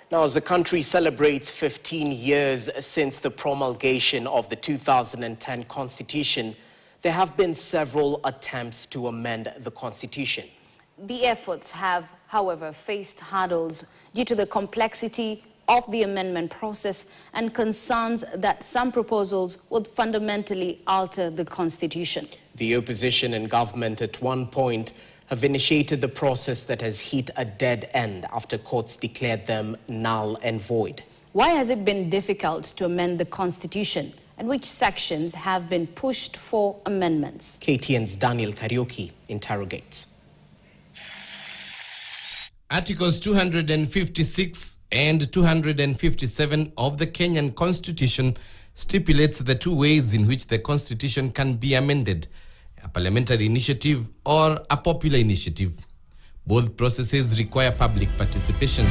Now, as the country celebrates 15 years since the promulgation of the 2010 Constitution, there have been several attempts to amend the Constitution. The efforts have, however, faced hurdles due to the complexity of the amendment process and concerns that some proposals would fundamentally alter the Constitution. The opposition and government at one point have initiated the process that has hit a dead end after courts declared them null and void. Why has it been difficult to amend the Constitution, and which sections have been pushed for amendments? KTN's Daniel Karaoke interrogates. Articles 256 and 257 of the Kenyan Constitution stipulates the two ways in which the Constitution can be amended: a parliamentary initiative or a popular initiative. Both processes require public participation.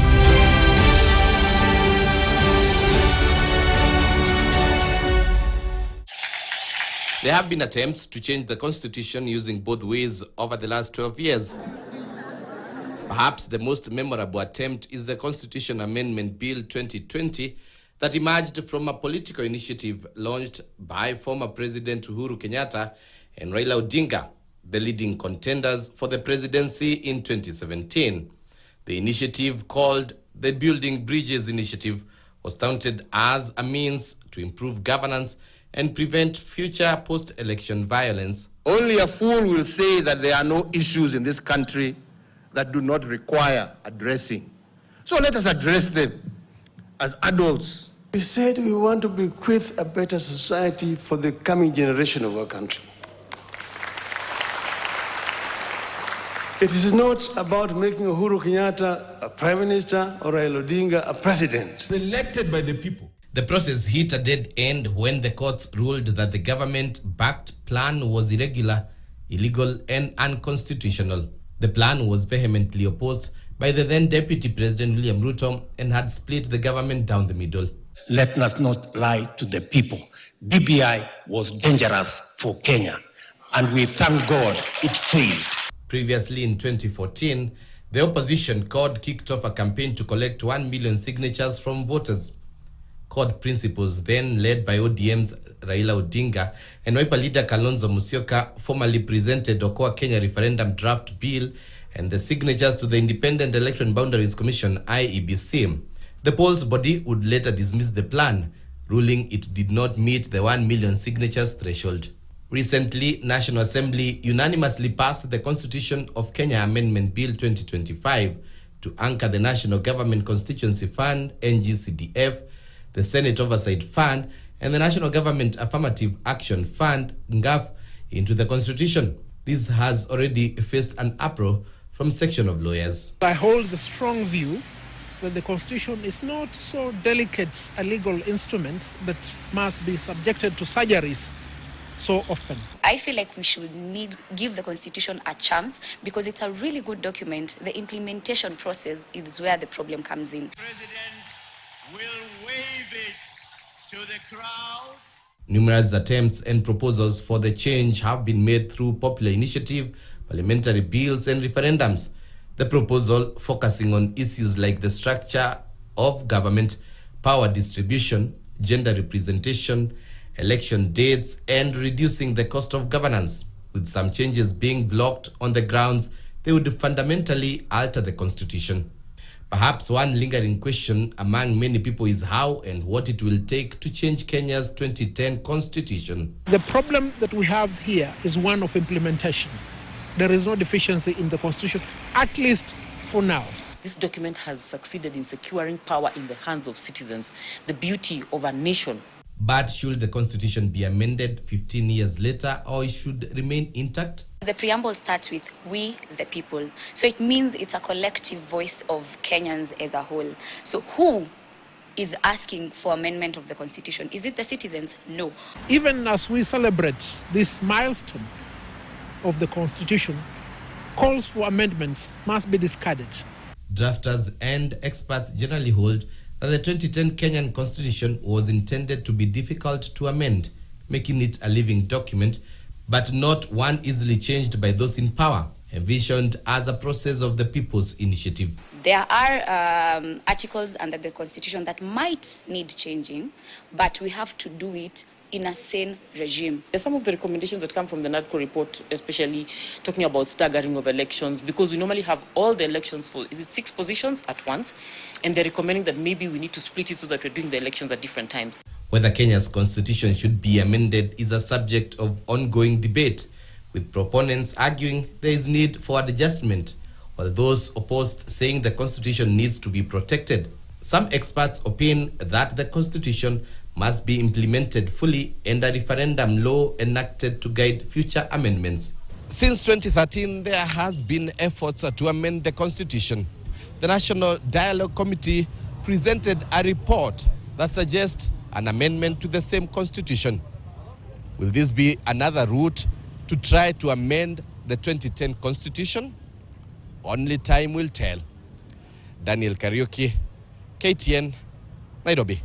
There have been attempts to change the Constitution using both ways over the last 12 years. Perhaps the most memorable attempt is the Constitution Amendment Bill 2020 that emerged from a political initiative launched by former President Uhuru Kenyatta and Raila Odinga, the leading contenders for the presidency in 2017. The initiative, called the Building Bridges Initiative, was touted as a means to improve governance and prevent future post-election violence. Only a fool will say that there are no issues in this country that do not require addressing. So let us address them as adults. We said we want to bequeath a better society for the coming generation of our country. It is not about making Uhuru Kenyatta a prime minister or Raila Odinga a president. Elected by the people. The process hit a dead end when the courts ruled that the government-backed plan was irregular, illegal, and unconstitutional. The plan was vehemently opposed by the then Deputy President William Ruto and had split the government down the middle. Let us not lie to the people. BBI was dangerous for Kenya, and we thank God it failed. Previously in 2014, the opposition CORD kicked off a campaign to collect 1 million signatures from voters. CORD principals, then led by ODM's Raila Odinga and Wiper leader Kalonzo Musyoka, formally presented Okoa Kenya referendum draft bill and the signatures to the Independent Election Boundaries Commission, IEBC. The polls body would later dismiss the plan, ruling it did not meet the 1 million signatures threshold. Recently, National Assembly unanimously passed the Constitution of Kenya Amendment Bill 2025 to anchor the National Government Constituency Fund, NGCDF, the Senate Oversight Fund, and the National Government Affirmative Action Fund, NGAF, into the Constitution. This has already faced an uproar from a section of lawyers. I hold the strong view that the Constitution is not so delicate a legal instrument that must be subjected to surgeries so often. I feel like we should give the Constitution a chance because it's a really good document. The implementation process is where the problem comes in. President will wave it to the crowd. Numerous attempts and proposals for the change have been made through popular initiative, parliamentary bills, and referendums. The proposal focusing on issues like the structure of government, power distribution, gender representation, election dates, and reducing the cost of governance, with some changes being blocked on the grounds they would fundamentally alter the Constitution. Perhaps one lingering question among many people is how and what it will take to change Kenya's 2010 Constitution. The problem that we have here is one of implementation. There is no deficiency in the Constitution, at least for now. This document has succeeded in securing power in the hands of citizens, the beauty of a nation. But should the Constitution be amended 15 years later, or it should remain intact? The preamble starts with "we, the people." So it means it's a collective voice of Kenyans as a whole. So who is asking for amendment of the Constitution? Is it the citizens? No. Even as we celebrate this milestone of the Constitution, calls for amendments must be discarded. Drafters and experts generally hold that the 2010 Kenyan Constitution was intended to be difficult to amend, making it a living document, but not one easily changed by those in power. envisioned as a process of the People's Initiative. There are articles under the Constitution that might need changing, but we have to do it in a sane regime. There's some of the recommendations that come from the NADCO report, especially talking about staggering of elections, because we normally have all the elections for, 6 positions at once, and they're recommending that maybe we need to split it so that we're doing the elections at different times. Whether Kenya's constitution should be amended is a subject of ongoing debate, with proponents arguing there is need for adjustment, while those opposed saying the constitution needs to be protected. Some experts opine that the constitution must be implemented fully and a referendum law enacted to guide future amendments. Since 2013, there has been efforts to amend the constitution. The National Dialogue Committee presented a report that suggests an amendment to the same constitution. Will this be another route to try to amend the 2010 constitution? Only time will tell. Daniel Kariuki, KTN, Nairobi.